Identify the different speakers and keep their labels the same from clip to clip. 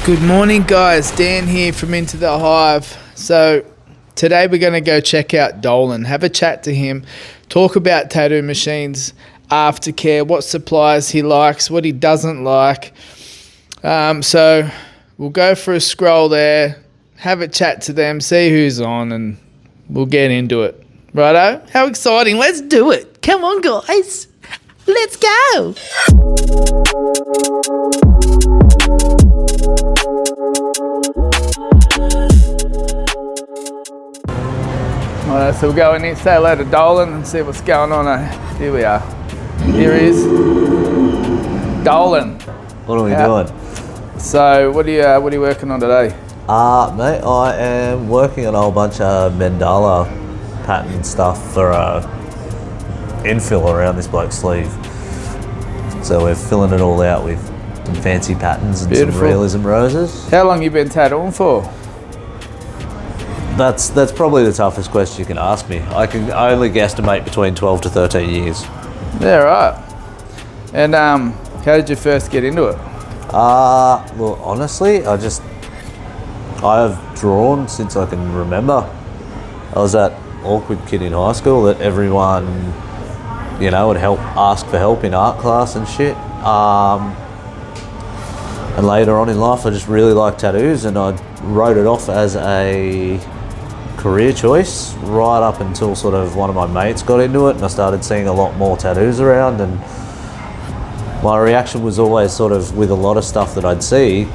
Speaker 1: Good morning, guys. Dan here from Into the Hive. So today we're going to go check out Dolan, have a chat to him, talk about tattoo machines, aftercare, what suppliers he likes, what he doesn't like. So we'll go for a scroll there, have a chat to them, see who's on, and we'll get into it. Righto? How exciting. Let's do it. Come on, guys. Let's go. Alright, so we'll go in here, say hello to Dolan and see what's going on. Here we are. Here he is. Dolan.
Speaker 2: What are we doing?
Speaker 1: So what are you working on today?
Speaker 2: Mate, I am working on a whole bunch of mandala pattern stuff for infill around this bloke's sleeve. So we're filling it all out with some fancy patterns and some realism roses.
Speaker 1: How long you been tattooing for?
Speaker 2: That's probably the toughest question you can ask me. I can only guesstimate between 12 to 13 years.
Speaker 1: Yeah, right. And how did you first get into it?
Speaker 2: Well, honestly, I've drawn since I can remember. I was that awkward kid in high school that everyone, would ask for help in art class and shit. And later on in life, I just really liked tattoos, and I wrote it off as a career choice right up until sort of one of my mates got into it, and I started seeing a lot more tattoos around. And my reaction was always sort of, with a lot of stuff that I'd see,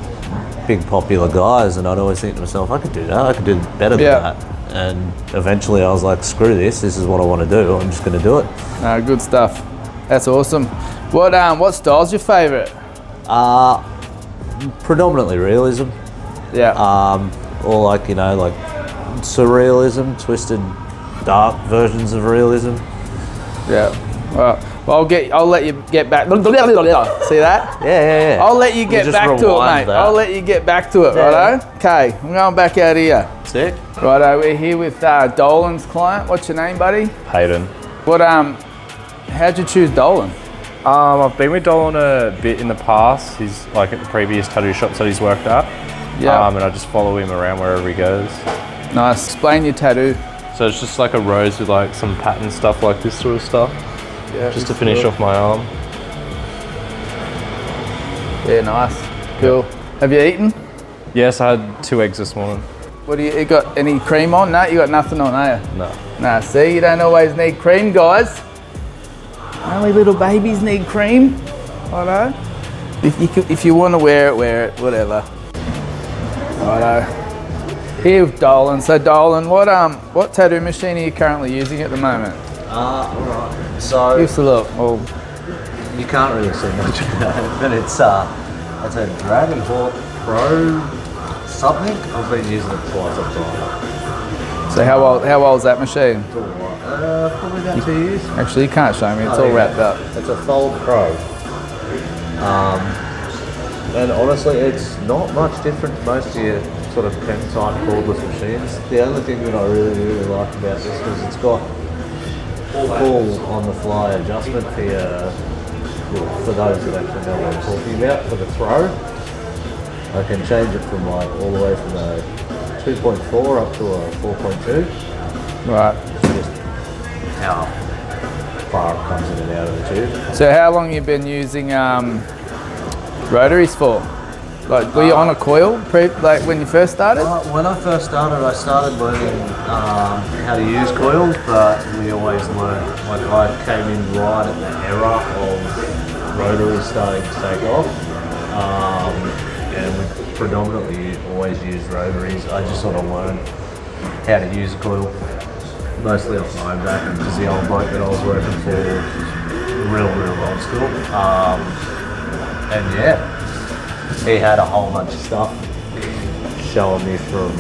Speaker 2: big popular guys, and I'd always think to myself, I could do that, I could do better than that. And eventually I was like, screw this is what I want to do, I'm just going to do it.
Speaker 1: Good stuff. That's awesome. What style's your favourite?
Speaker 2: Predominantly realism.
Speaker 1: Yeah.
Speaker 2: Or like surrealism, twisted dark versions of realism.
Speaker 1: Yeah. Well, I'll let you get back. See that?
Speaker 2: Yeah.
Speaker 1: I'll let you get back to it, mate. I'll let you get back to it, righto? Okay, I'm going back out here.
Speaker 2: Sick.
Speaker 1: Righto, we're here with Dolan's client. What's your name, buddy?
Speaker 3: Hayden.
Speaker 1: How'd you choose Dolan?
Speaker 3: I've been with Dolan a bit in the past. He's like at the previous tattoo shops that he's worked at.
Speaker 1: Yeah.
Speaker 3: And I just follow him around wherever he goes.
Speaker 1: Nice. Explain your tattoo.
Speaker 3: So it's just like a rose with like some pattern stuff, like this sort of stuff.
Speaker 1: Yeah.
Speaker 3: Just to finish off my arm.
Speaker 1: Yeah, nice. Cool. Yep. Have you eaten?
Speaker 3: Yes, I had 2 eggs this morning.
Speaker 1: What do you got? Any cream on? No, you got nothing on, are you?
Speaker 3: No.
Speaker 1: Nah, see, you don't always need cream, guys. Only little babies need cream. Righto. If you want to wear it, whatever. Righto. Here with Dolan. So Dolan, what tattoo machine are you currently using at the moment?
Speaker 2: Alright. So
Speaker 1: Give us a look. Well,
Speaker 2: you can't really see much of that, but it's a Dragon Hawk Pro something. I've been using it twice I've tried it.
Speaker 1: so how old is that machine?
Speaker 2: Probably about 2 years.
Speaker 1: Actually, you can't show me. It's all wrapped up.
Speaker 2: It's a Fold Pro. And honestly, it's not much different to most of your sort of pen type cordless machines. The only thing that I really like about this is it's got full on the fly adjustment for for those that actually know what I'm talking about, for the throw. I can change it from all the way from a 2.4 up to a 4.2.
Speaker 1: Right.
Speaker 2: Just how far it comes in and out of the tube.
Speaker 1: So how long you been using rotaries for? Like, were you on a coil when you first started?
Speaker 2: When I first started learning how to use coils, but we always learned, like I came in right at the era of rotaries starting to take off, and we predominantly always used rotaries. I just sort of learned how to use a coil, mostly off my own back, because the old bloke that I was working for was real old school. And yeah, he had a whole bunch of stuff showing me from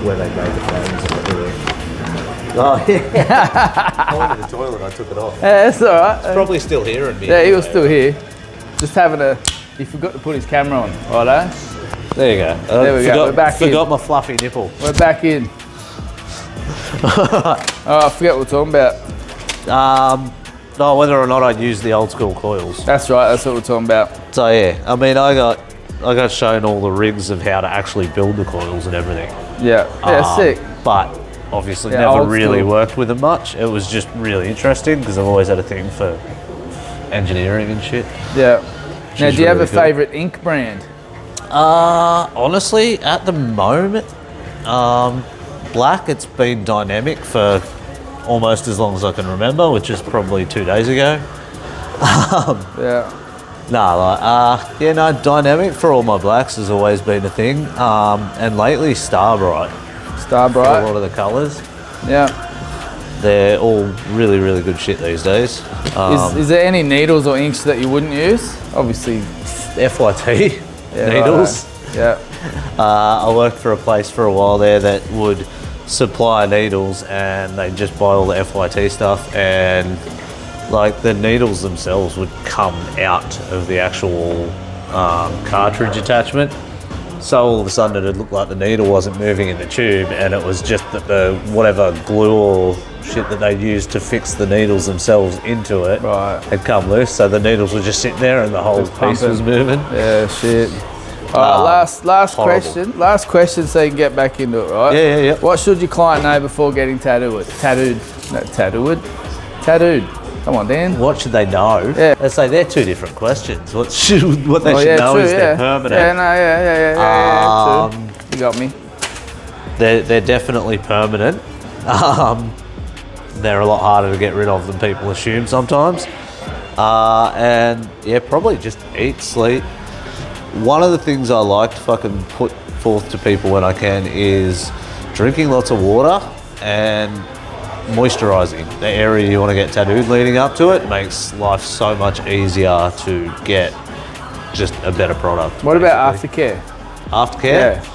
Speaker 2: where they made the frames and everything. Oh yeah. I went to the toilet, I took it off.
Speaker 1: Yeah, that's alright.
Speaker 2: It's probably still here in me.
Speaker 1: Yeah, he was still here. Just he forgot to put his camera on, righto?
Speaker 2: There you go.
Speaker 1: There we go, we're back in.
Speaker 2: Forgot my fluffy nipple.
Speaker 1: We're back in. Oh, I forget what we're talking about.
Speaker 2: Whether or not I'd use the old school coils.
Speaker 1: That's right, that's what we're talking about.
Speaker 2: So yeah, I mean, I got I got shown all the rigs of how to actually build the coils and everything.
Speaker 1: Yeah, sick.
Speaker 2: But obviously
Speaker 1: Yeah,
Speaker 2: never
Speaker 1: old
Speaker 2: really
Speaker 1: school.
Speaker 2: worked with them much. It was just really interesting because I've always had a thing for engineering and shit.
Speaker 1: Yeah. Now,
Speaker 2: is
Speaker 1: do you have
Speaker 2: really
Speaker 1: a
Speaker 2: cool.
Speaker 1: favourite ink brand?
Speaker 2: Honestly, at the moment, black, it's been dynamic for almost as long as I can remember, which is probably 2 days ago.
Speaker 1: Yeah.
Speaker 2: Dynamic for all my blacks has always been a thing. And lately, Starbright for a
Speaker 1: Starbright.
Speaker 2: lot of the colours.
Speaker 1: Yeah.
Speaker 2: They're all really, really good shit these days.
Speaker 1: Is there any needles or inks that you wouldn't use? Obviously.
Speaker 2: FYT
Speaker 1: Yeah,
Speaker 2: needles.
Speaker 1: righto. Yeah.
Speaker 2: I worked for a place for a while there that would supply needles, and they'd just buy all the FYT stuff, and like the needles themselves would come out of the actual cartridge attachment. So all of a sudden it'd look like the needle wasn't moving in the tube, and it was just that the whatever glue or shit that they used to fix the needles themselves into it
Speaker 1: Right.
Speaker 2: had come loose. So the needles were just sitting there, and the whole
Speaker 1: Just
Speaker 2: piece was
Speaker 1: pumping.
Speaker 2: moving.
Speaker 1: Yeah, shit. All right, last
Speaker 2: horrible.
Speaker 1: question. Last question so you can get back into it, right?
Speaker 2: Yeah.
Speaker 1: What should your client know before getting tattooed? Tattooed? Come on, Dan.
Speaker 2: What should they know?
Speaker 1: Yeah.
Speaker 2: Let's say they're two different questions. What they should know
Speaker 1: true,
Speaker 2: is they're permanent.
Speaker 1: Yeah, true. You got me.
Speaker 2: They're definitely permanent. They're a lot harder to get rid of than people assume sometimes. And yeah, probably just eat, sleep. One of the things I like to fucking put forth to people when I can is drinking lots of water and moisturising. The area you want to get tattooed leading up to it makes life so much easier to get just a better product.
Speaker 1: What about
Speaker 2: basically.
Speaker 1: aftercare?
Speaker 2: Aftercare?
Speaker 1: Yeah.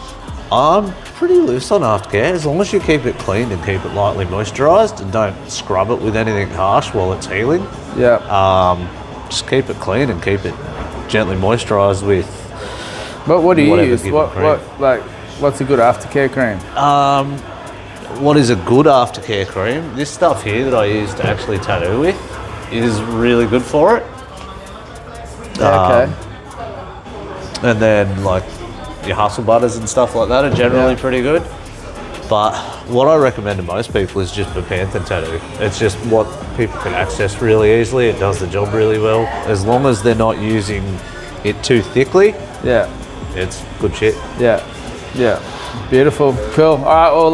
Speaker 2: I'm pretty loose on aftercare, as long as you keep it clean and keep it lightly moisturised and don't scrub it with anything harsh while it's healing.
Speaker 1: Yeah.
Speaker 2: Just keep it clean and keep it gently moisturised with
Speaker 1: But what do you
Speaker 2: whatever
Speaker 1: use?
Speaker 2: given
Speaker 1: What
Speaker 2: cream.
Speaker 1: what's a good aftercare cream?
Speaker 2: What is a good aftercare cream? This stuff here that I use to actually tattoo with is really good for it.
Speaker 1: Okay.
Speaker 2: And then like your hustle butters and stuff like that are generally
Speaker 1: Yeah.
Speaker 2: pretty good. But what I recommend to most people is just a panther tattoo. It's just what people can access really easily. It does the job really well. As long as they're not using it too thickly,
Speaker 1: Yeah.
Speaker 2: it's good shit.
Speaker 1: Yeah. Beautiful. Cool. All right. Well,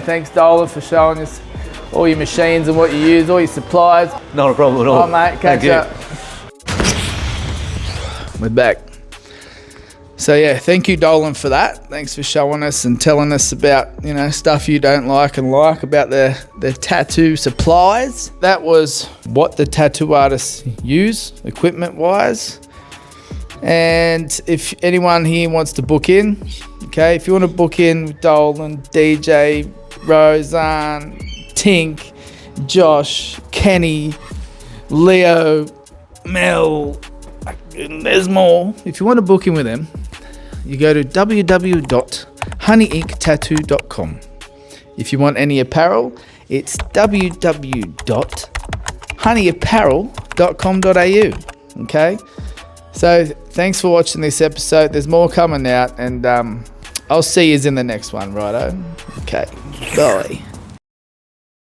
Speaker 1: thanks, Dolan, for showing us all your machines and what you use, all your supplies.
Speaker 2: Not a problem at all.
Speaker 1: All right, mate. Catch
Speaker 2: Thank you.
Speaker 1: up. We're back. So yeah, thank you, Dolan, for that. Thanks for showing us and telling us about, stuff you don't like and like about the tattoo supplies. That was what the tattoo artists use, equipment-wise. And if anyone here wants to book in, okay, if you want to book in with Dolan, DJ, Roseanne, Tink, Josh, Kenny, Leo, Mel, and there's more. If you want to book in with them, you go to www.honeyinktattoo.com. If you want any apparel, it's www.honeyapparel.com.au. Okay? So thanks for watching this episode. There's more coming out, and I'll see you in the next one, righto? Okay, bye.